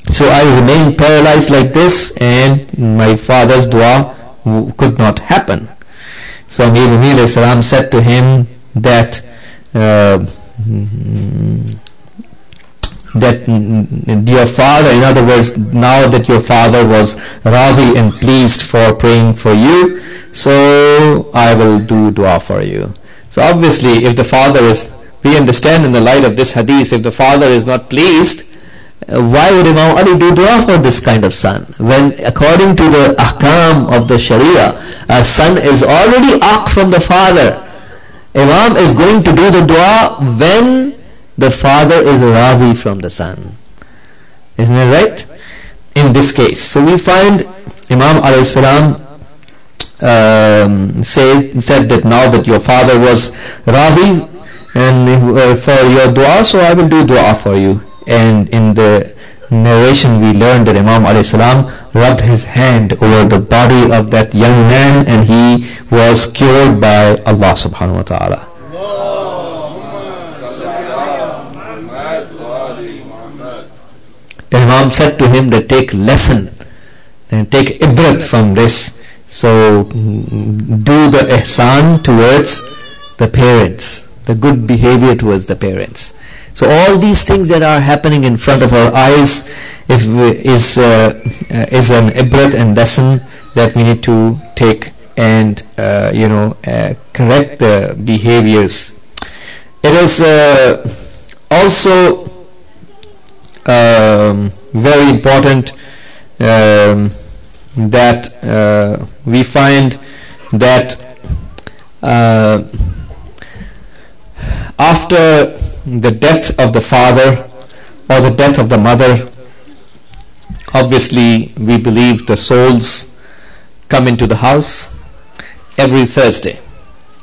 So I remained paralyzed like this, and my father's dua could not happen. So Amir alayhi salam said to him that your father, in other words, now that your father was radi and pleased for praying for you, so I will do dua for you. So obviously, if the father is, we understand in the light of this hadith, if the father is not pleased, why would Imam Ali do dua for this kind of son? When according to the ahkam of the Sharia, a son is already aq from the father. Imam is going to do the dua when the father is radi from the son. Isn't it right? In this case. So we find Imam alayhi salam said that now that your father was radi and for your dua, so I will do dua for you. And in the narration we learned that Imam alayhi salam rubbed his hand over the body of that young man, and he was cured by Allah subhanahu wa ta'ala. The Imam said to him that take lesson and take ibrat from this. So do the ihsan towards the parents, the good behavior towards the parents. So all these things that are happening in front of our eyes is an ibrat and lesson that we need to take and correct the behaviors. It is also very important that we find that after the death of the father or the death of the mother, obviously we believe the souls come into the house every Thursday.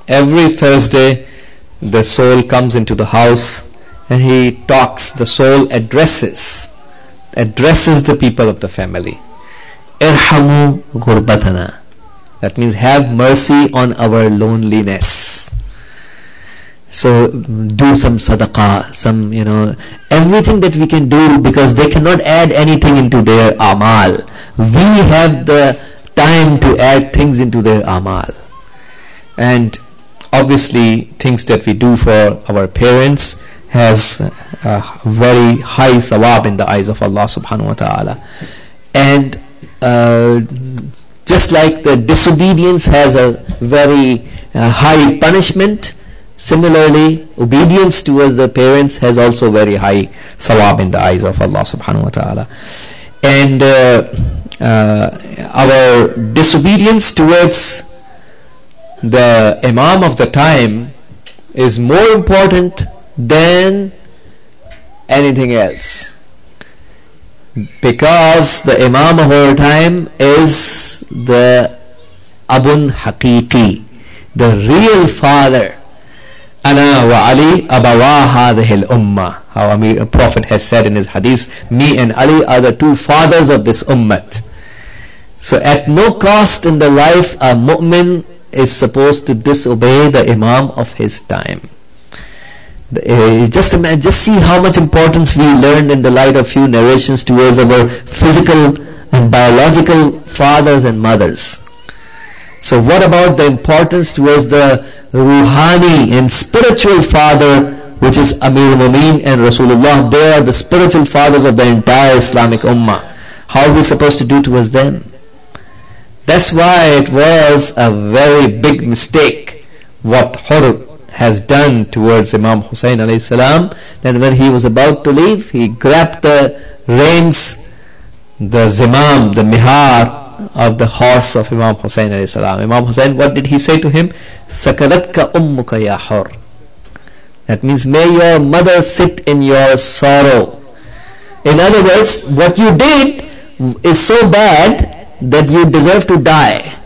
Every Thursday the soul comes into the house and he talks, the soul addresses the people of the family. Irhamu ghurbatana. That means have mercy on our loneliness. So do some sadaqah, some everything that we can do, because they cannot add anything into their amal. We have the time to add things into their amal. And obviously things that we do for our parents has a very high thawab in the eyes of Allah subhanahu wa ta'ala. And just like the disobedience has a very high punishment, similarly obedience towards the parents has also very high thawab in the eyes of Allah subhanahu wa ta'ala. And our disobedience towards the Imam of the time is more important than anything else, because the Imam of our time is the Abun Haqiqi, the real father. Ana wa Ali abawa hadhihi al-ummah. How a Prophet has said in his hadith, me and Ali are the two fathers of this ummah. So at no cost in the life a mu'min is supposed to disobey the Imam of his time. Just see how much importance we learned in the light of few narrations towards our physical and biological fathers and mothers. So what about the importance towards the Ruhani and spiritual father, which is Amir Mu'min and Rasulullah? They are the spiritual fathers of the entire Islamic Ummah. How are we supposed to do towards them? That's why it was a very big mistake what Hur has done towards Imam Hussein alayhi salam, that when he was about to leave, he grabbed the reins, the zimam, the mihar of the horse of Imam Hussein alayhi salam. Imam Hussein, what did he say to him? Sakalatka ummuka ya Hur. That means, may your mother sit in your sorrow. In other words, what you did is so bad that you deserve to die,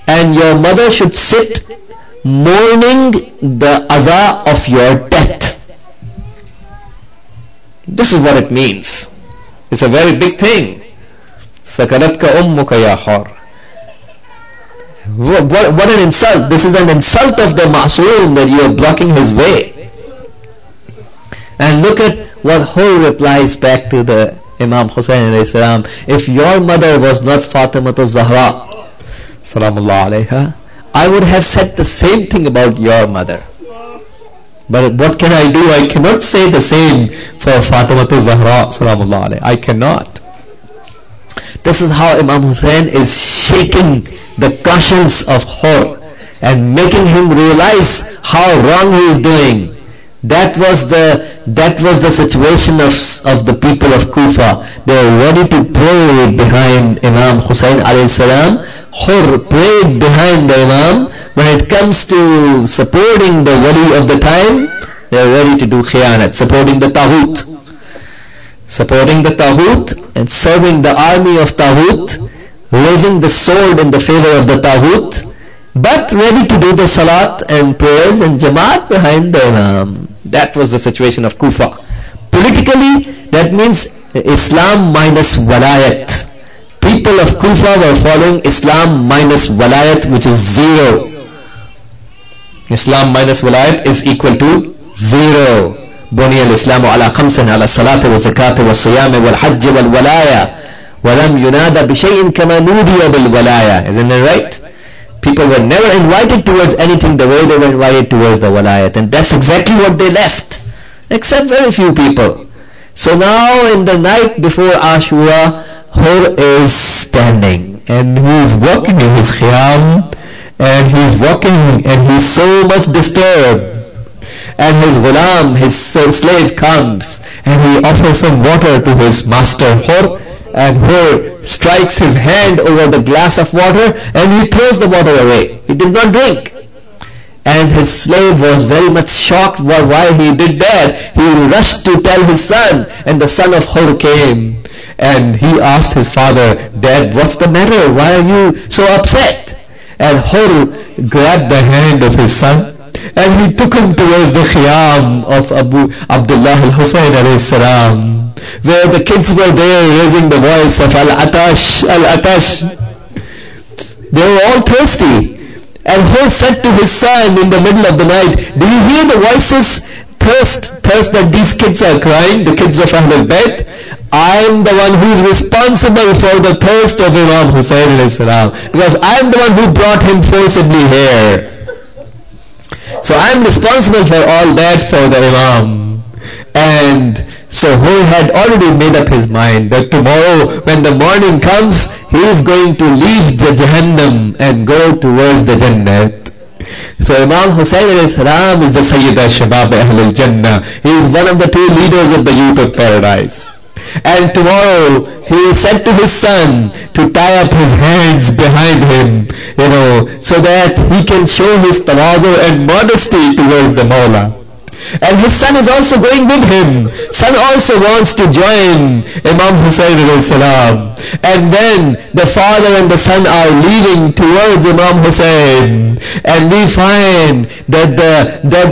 and your mother should sit mourning the aza of your death. This is what it means. It's a very big thing. Sakalatka ummuka ya Hur. What an insult. This is an insult of the Ma'soom, that you are blocking his way. And look at what Hur replies back to the Imam Hussein alayhi salam. If your mother was not Fatimatu Zahra salamullah alayha, I would have said the same thing about your mother. But what can I do? I cannot say the same for Fatimatu Zahra salamullah alayha. I cannot. This is how Imam Hussein is shaking the conscience of Hur and making him realize how wrong he is doing. That was the situation of the people of Kufa. They were ready to pray behind Imam Hussein alayhi salam. Hur prayed behind the Imam. When it comes to supporting the wali of the time, they are ready to do khiyanat, supporting the Taghut. Supporting the Taghut and serving the army of Taghut, raising the sword in the favor of the Taghut, but ready to do the salat and prayers and jamaat behind the Imam. That was the situation of Kufa. Politically, that means Islam minus walayat. People of Kufa were following Islam minus walayat, which is zero. Islam minus walayat is equal to zero. بني الإسلام على خمس على الصلاة والزكاة والصيام والحج والولاية ولم ينادى بشيء كما نودي بالولاية. Isn't it right? People were never invited towards anything the way they were invited towards the walayat, and that's exactly what they left, except very few people. So now in the night before Ashura, Hur is standing and he is walking in his khiyam, and he is walking and he is so much disturbed. And his ghulam, his slave, comes and he offers some water to his master Hur, and Hur strikes his hand over the glass of water and he throws the water away. He did not drink. And his slave was very much shocked why he did that. He rushed to tell his son, and the son of Hur came and he asked his father, Dad, what's the matter? Why are you so upset? And Hur grabbed the hand of his son and he took him towards the khiyam of Abu Abdullah al-Husayn alayhi salam, where the kids were there raising the voice of Al-Atash, Al-Atash. They were all thirsty. And Hur said to his son in the middle of the night, do you hear the voices, thirst that these kids are crying, the kids of Ahlul Bayt? I am the one who is responsible for the thirst of Imam Hussain alayhi salam, because I am the one who brought him forcibly here. So I am responsible for all that for the Imam. And so Hur had already made up his mind that tomorrow when the morning comes, he is going to leave the Jahannam and go towards the Jannat. So Imam Hussain alayhi salam is the Sayyid al-Shabab Ahl al-Jannah. He is one of the two leaders of the youth of paradise. And tomorrow he said to his son to tie up his hands behind him, so that he can show his tawadu and modesty towards the Mawla. And his son is also going with him. Son also wants to join Imam Hussain alayhi salam. And then the father and the son are leading towards Imam Hussain. And we find that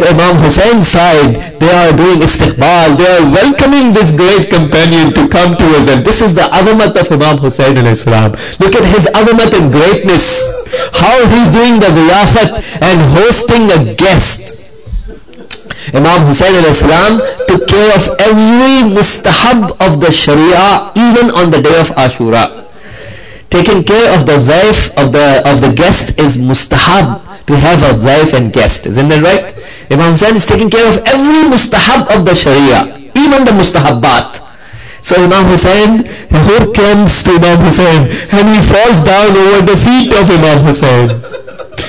Imam Hussein's side, they are doing istiqbal. They are welcoming this great companion to come towards them. This is the azamat of Imam Hussain alayhi salam. Look at his azamat and greatness. How he's doing the ziyafat and hosting a guest. Imam Hussain alayhi salam took care of every mustahab of the Sharia, even on the day of Ashura. Taking care of the wife of the guest is mustahab, to have a wife and guest. Isn't that right? Imam Hussain is taking care of every mustahab of the Sharia, even the mustahabbat. So Imam Hussain, who comes to Imam Hussain and he falls down over the feet of Imam Hussain.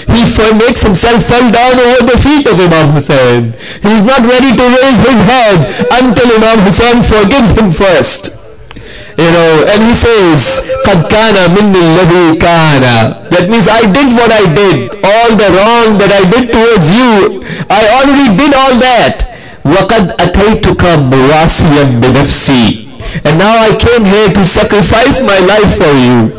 He makes himself fall down over the feet of Imam Hussain. He is not ready to raise his head until Imam Hussain forgives him first. And he says, قَدْ كَانَ مِنِّي الَّذِي كَانَ. That means I did what I did. All the wrong that I did towards you, I already did all that. وَقَدْ أَتَيْتُكَ مُوَاسِيًا بِنَفْسِي. And now I came here to sacrifice my life for you.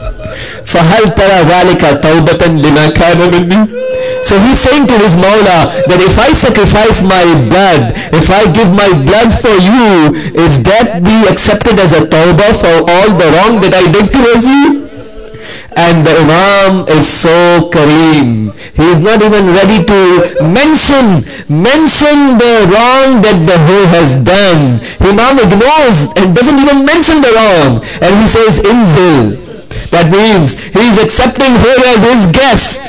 فَهَلْ تَرَى ذَلِكَ تَوْبَةً لِمَا كَانَ مِنِّي. So he's saying to his Mawla that if I sacrifice my blood, if I give my blood for you, is that be accepted as a tawbah for all the wrong that I did towards you? And the Imam is so kareem. He is not even ready to mention the wrong that the who has done. Imam ignores and doesn't even mention the wrong. And he says, Inzil. That means he is accepting her as his guest.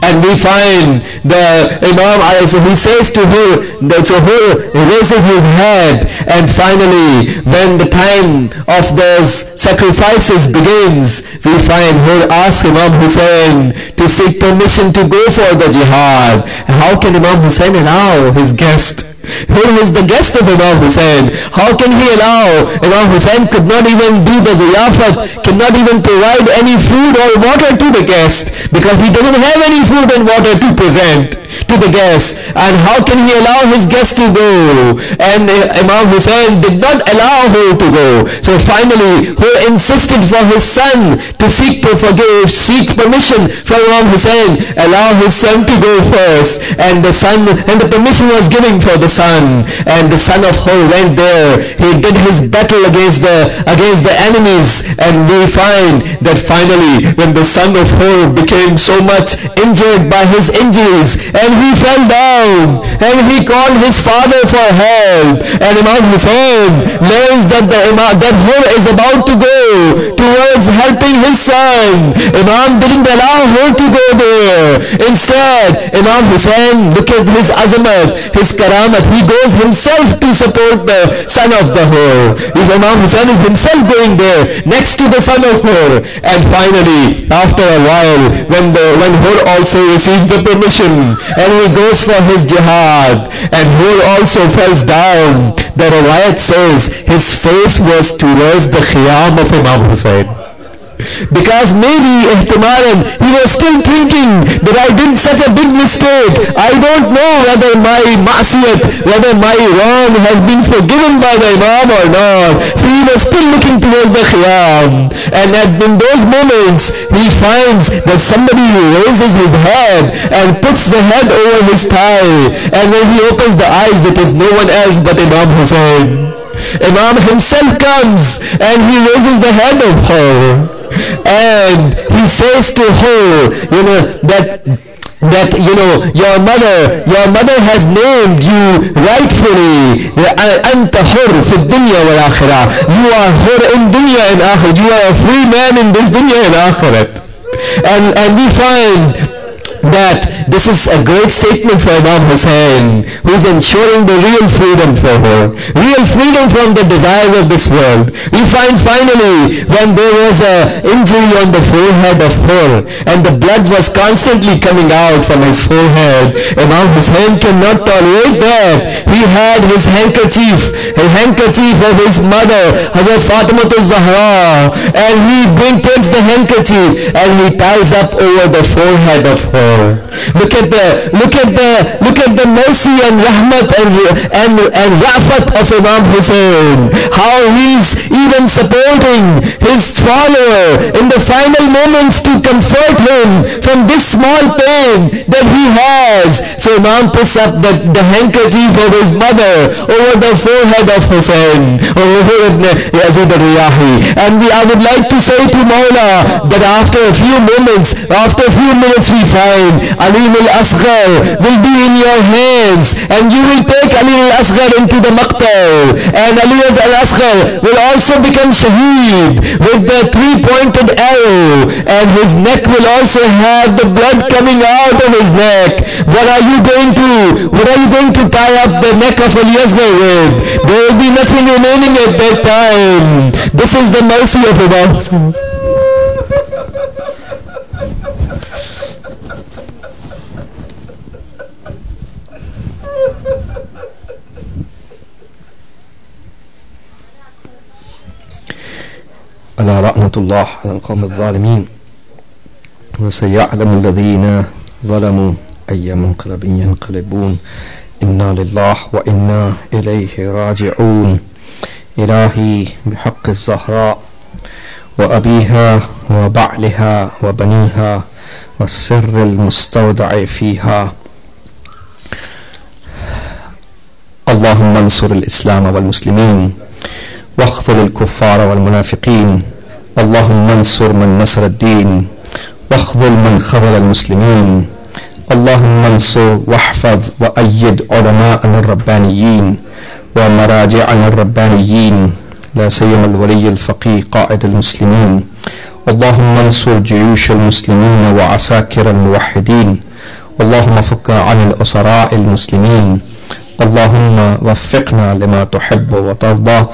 And we find the Imam, so he says to her, so her raises his head, and finally when the time of those sacrifices begins, we find her ask Imam Hussain to seek permission to go for the jihad. How can Imam Hussain allow his guest? Who is the guest of Imam Hussain? How can he allow? Imam Hussain could not even do the ziyafat, cannot even provide any food or water to the guest, because he doesn't have any food and water to present to the guest. And how can he allow his guest to go? And Imam Hussain did not allow her to go. So finally, who insisted for his son to seek permission from Imam Hussain, allow his son to go first. And the permission was given for the son. And the son of Hur went there. He did his battle against the enemies. And we find that finally, when the son of Hur became so much injured by his injuries, and he fell down and he called his father for help, and Imam Hussain learns that Hur is about to go towards helping his son. Imam didn't allow her to go there. Instead, Imam Hussain, look at his azamat, his karamat, he goes himself to support the son of the Hur. Imam Hussain is himself going there next to the son of Hur. And finally, after a while, when Hur also receives the permission, and he goes for his jihad, and Hur also falls down, the riwayat says his face was towards the khiyam of Imam Hussain. Because maybe ihtimalan he was still thinking that I did such a big mistake. I don't know whether my ma'siyat, whether my wrong has been forgiven by the Imam or not. So he was still looking towards the khiyam. And in those moments he finds that somebody raises his head and puts the head over his thigh. And when he opens the eyes, it is no one else but Imam Hussain. Imam himself comes and he raises the head of her. And he says to her, that your mother has named you rightfully, anta hur fi dunya wal akhirah. You are hur in dunya and akhirat. You are a free man in this dunya and akhirat. And we find that this is a great statement for Imam Hussein, who is ensuring the real freedom for her, real freedom from the desires of this world. We find finally when there was an injury on the forehead of her and the blood was constantly coming out from his forehead, Imam Hussein cannot tolerate that. He had his handkerchief of his mother, Hazrat Fatima Zahra, and he takes the handkerchief and he ties up over the forehead of her. Look at the mercy and rahmat and rafat of Imam Hussein. How he's even supporting his follower in the final moments to comfort him from this small pain that he has. So Imam puts up the handkerchief of his mother over the forehead of Hussein, over Ibn Yazid al-Riyahi. And I would like to say to Mawla that after a few minutes we find Ali al-Asghar will be in your hands, and you will take Ali al-Asghar into the Maqtal, and Ali al-Asghar will also become Shaheed with the 3-pointed arrow, and his neck will also have the blood coming out of his neck. What are you going to tie up the neck of Ali Asghar with? There will be nothing remaining at that time. This is the mercy of Allah. ألا رحمة الله على القوم الظالمين وسيعلم الذين ظلموا أي منقلب ينقلبون إنا لله وإنا إليه راجعون. إلهي بحق الزهراء وأبيها وبعلها وبنيها والسر المستودع فيها، اللهم انصر الإسلام والمسلمين واخذل الكفار والمنافقين. اللهم انصر من نصر الدين واخذل من خذل المسلمين. اللهم انصر واحفظ وأيد علماءنا الربانيين ومراجعنا الربانيين، لا سيما الولي الفقيه قائد المسلمين. اللهم انصر جيوش المسلمين وعساكر الموحدين. اللهم فك عن الأسراء المسلمين. اللهم وفقنا لما تحب وترضى،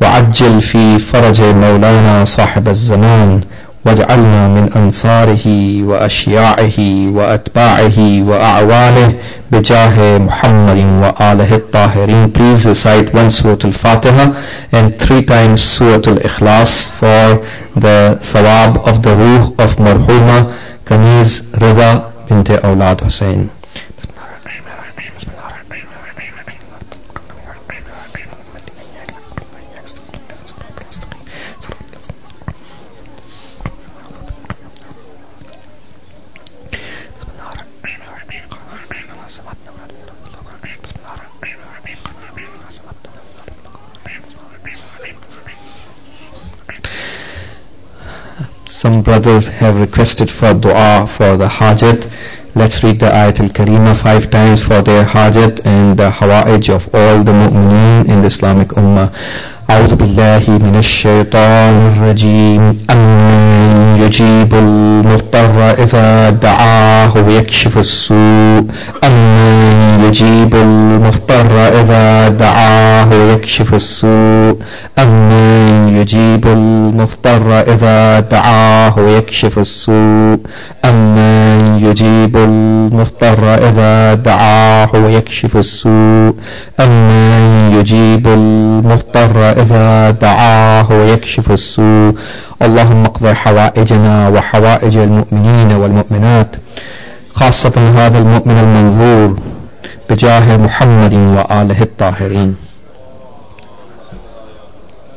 وعجل في فرج مولانا صاحب الزمان، واجعلنا من أنصاره وأشياعه وأتباعه وأعوانه بجاه محمد وآله الطاهرين. Please recite one Surah Al-Fatiha and 3 times Surah Al-Ikhlas for the thawab of the ruh of Marhuma Kaniz Rida bint Awlad Hussain. Some brothers have requested for dua for the hajat. Let's read the ayat al-Karima 5 times for their hajat and the hawa'ij of all the mu'mineen in the Islamic Ummah. أعوذ بالله من الشيطان الرجيم. أمن يجيب المضطر إذا دعاه ويكشف السوء. أمن يجيب المضطر إذا دعاه ويكشف السوء. أمن يجيب المضطر إذا دعاه ويكشف السوء. أمن يجيب المضطر إذا دعاه ويكشف السوء. أمن يجيب المضطر إذا دعاه ويكشف السوء. اللهم اقض حوائجنا وحوائج المؤمنين والمؤمنات، خاصة هذا المؤمن المنظور، بجاه محمد وآله الطاهرين.